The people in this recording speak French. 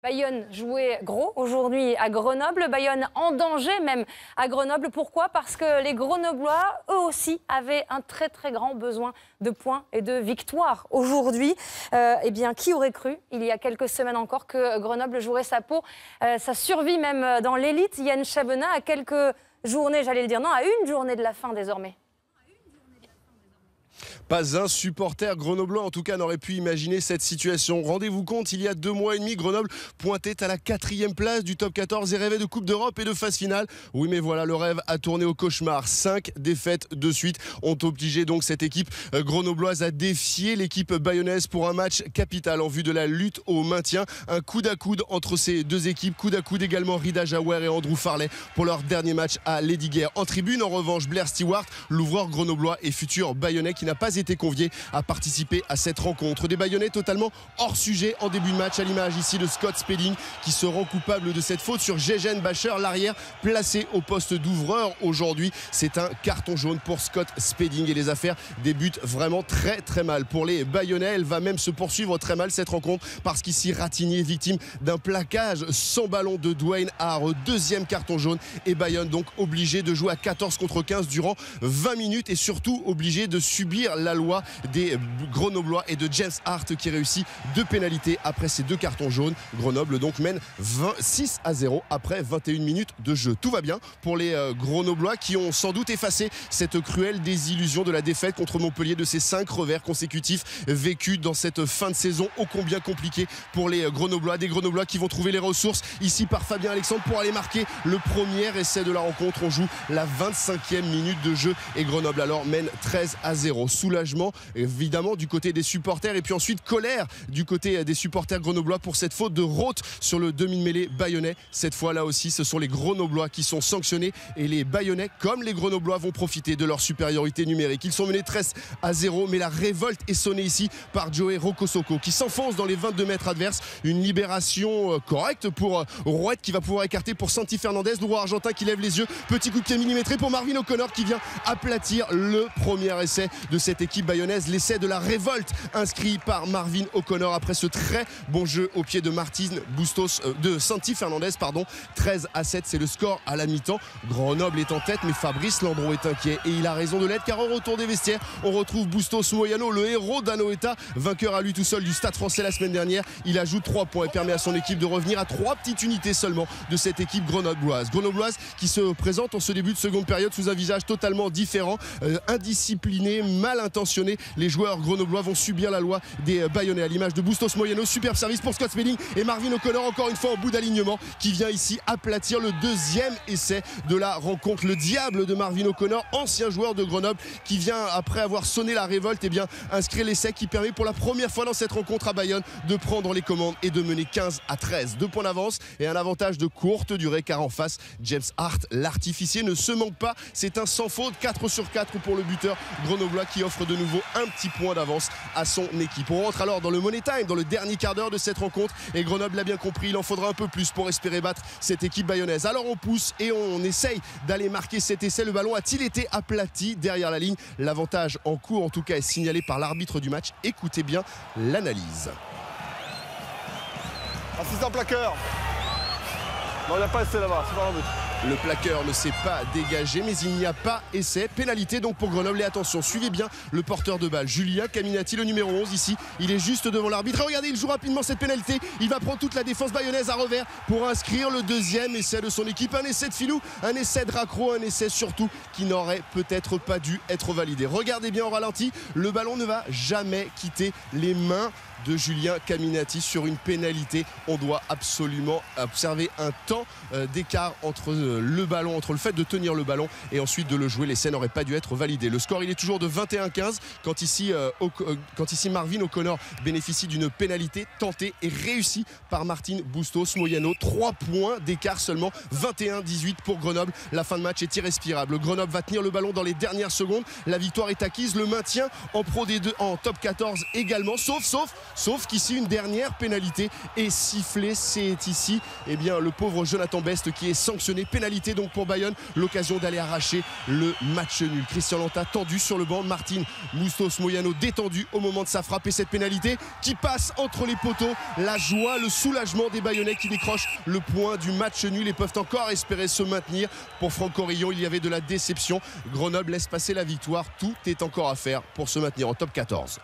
Bayonne jouait gros aujourd'hui à Grenoble. Bayonne en danger même à Grenoble. Pourquoi? Parce que les Grenoblois, eux aussi, avaient un très très grand besoin de points et de victoires. Aujourd'hui, eh bien, qui aurait cru, il y a quelques semaines encore, que Grenoble jouerait sa peau, sa survie même dans l'élite. Yann Chabenat, à quelques journées, j'allais le dire, non, à une journée de la fin désormais. Pas un supporter grenoblois, en tout cas, n'aurait pu imaginer cette situation. Rendez-vous compte, il y a 2 mois et demi, Grenoble pointait à la 4e place du top 14 et rêvait de Coupe d'Europe et de phase finale. Oui, mais voilà, le rêve a tourné au cauchemar. 5 défaites de suite ont obligé donc cette équipe grenobloise à défier l'équipe bayonnaise pour un match capital en vue de la lutte au maintien. Un coude à coude entre ces deux équipes. Coude à coude également Rida Jaouer et Andrew Farley pour leur dernier match à Lesdiguières. En tribune, en revanche, Blair Stewart, l'ouvreur grenoblois et futur bayonnais qui n'a pas été convié à participer à cette rencontre. Des Bayonnais totalement hors sujet en début de match, à l'image ici de Scott Spedding qui se rend coupable de cette faute sur Jejen Bacher, l'arrière placé au poste d'ouvreur aujourd'hui. C'est un carton jaune pour Scott Spedding et les affaires débutent vraiment très très mal pour les Bayonnais. Elle va même se poursuivre très mal cette rencontre parce qu'ici Ratigny est victime d'un plaquage sans ballon de Dwayne Hare. Deuxième carton jaune et Bayonne donc obligé de jouer à 14 contre 15 durant 20 minutes et surtout obligé de subir la loi des Grenoblois et de James Hart qui réussit 2 pénalités après ces 2 cartons jaunes. Grenoble donc mène 6-0 après 21 minutes de jeu. Tout va bien pour les Grenoblois qui ont sans doute effacé cette cruelle désillusion de la défaite contre Montpellier, de ces 5 revers consécutifs vécus dans cette fin de saison ô combien compliquée pour les Grenoblois. Des Grenoblois qui vont trouver les ressources ici par Fabien Alexandre pour aller marquer le premier essai de la rencontre. On joue la 25e minute de jeu et Grenoble alors mène 13-0. Soulagement évidemment du côté des supporters et puis ensuite colère du côté des supporters grenoblois pour cette faute de Roth sur le demi-mêlée bayonnais. Cette fois là aussi ce sont les Grenoblois qui sont sanctionnés et les Bayonnais comme les Grenoblois vont profiter de leur supériorité numérique. Ils sont menés 13-0 mais la révolte est sonnée ici par Joey Rokosoko qui s'enfonce dans les 22 mètres adverses. Une libération correcte pour Rouette qui va pouvoir écarter pour Santi Fernandez, le roi argentin qui lève les yeux. Petit coup de pied millimétré pour Marvin O'Connor qui vient aplatir le premier essai de cette équipe bayonnaise. L'essai de la révolte inscrit par Marvin O'Connor après ce très bon jeu au pied de de Santi Fernandez, 13-7, c'est le score à la mi-temps. Grenoble est en tête mais Fabrice Landreau est inquiet et il a raison de l'être car au retour des vestiaires on retrouve Bustos Moyano, le héros d'Anoeta, vainqueur à lui tout seul du Stade Français la semaine dernière. Il ajoute 3 points et permet à son équipe de revenir à 3 petites unités seulement de cette équipe grenobloise qui se présente en ce début de seconde période sous un visage totalement différent, indiscipliné, mal intentionné. Les joueurs grenoblois vont subir la loi des Bayonnais à l'image de Bustos Moyano. Superbe service pour Scott Spedding et Marvin O'Connor encore une fois en bout d'alignement qui vient ici aplatir le deuxième essai de la rencontre. Le diable de Marvin O'Connor, ancien joueur de Grenoble qui vient après avoir sonné la révolte inscrire l'essai qui permet pour la première fois dans cette rencontre à Bayonne de prendre les commandes et de mener 15-13. 2 points d'avance et un avantage de courte durée car en face James Hart, l'artificier, ne se manque pas. C'est un sans faute, 4 sur 4 pour le buteur grenoblois qui offre de nouveau un petit point d'avance à son équipe. On rentre alors dans le Money Time, dans le dernier quart d'heure de cette rencontre et Grenoble l'a bien compris, il en faudra un peu plus pour espérer battre cette équipe bayonnaise. Alors on pousse et on essaye d'aller marquer cet essai. Le ballon a-t-il été aplati derrière la ligne? L'avantage en cours en tout cas est signalé par l'arbitre du match. Écoutez bien l'analyse. Assistant plaqueur. Non, il n'y a pas essai là-bas, c'est pas un but. Le plaqueur ne s'est pas dégagé mais il n'y a pas essai. Pénalité donc pour Grenoble et attention, suivez bien le porteur de balle Julien Caminati, le numéro 11 ici. Il est juste devant l'arbitre et regardez, il joue rapidement cette pénalité. Il va prendre toute la défense bayonnaise à revers pour inscrire le deuxième essai de son équipe. Un essai de filou, un essai de raccro, un essai surtout qui n'aurait peut-être pas dû être validé. Regardez bien au ralenti, le ballon ne va jamais quitter les mains de Julien Caminati sur une pénalité. On doit absolument observer un temps d'écart entre le ballon, entre le fait de tenir le ballon et ensuite de le jouer. L'essai n'aurait pas dû être validé. Le score il est toujours de 21-15 quand ici Marvin O'Connor bénéficie d'une pénalité tentée et réussie par Martin Bustos Moyano. 3 points d'écart seulement, 21-18 pour Grenoble. La fin de match est irrespirable. Grenoble va tenir le ballon dans les dernières secondes. La victoire est acquise, le maintien en Pro D2 en top 14 également, sauf Sauf qu'ici, une dernière pénalité est sifflée. C'est ici le pauvre Jonathan Best qui est sanctionné. Pénalité donc pour Bayonne. L'occasion d'aller arracher le match nul. Christian Lanta tendu sur le banc. Martin Moustos Moyano détendu au moment de sa frappe. Et cette pénalité qui passe entre les poteaux. La joie, le soulagement des Bayonnais qui décrochent le point du match nul et peuvent encore espérer se maintenir. Pour Franck Orillon, il y avait de la déception. Grenoble laisse passer la victoire. Tout est encore à faire pour se maintenir en top 14.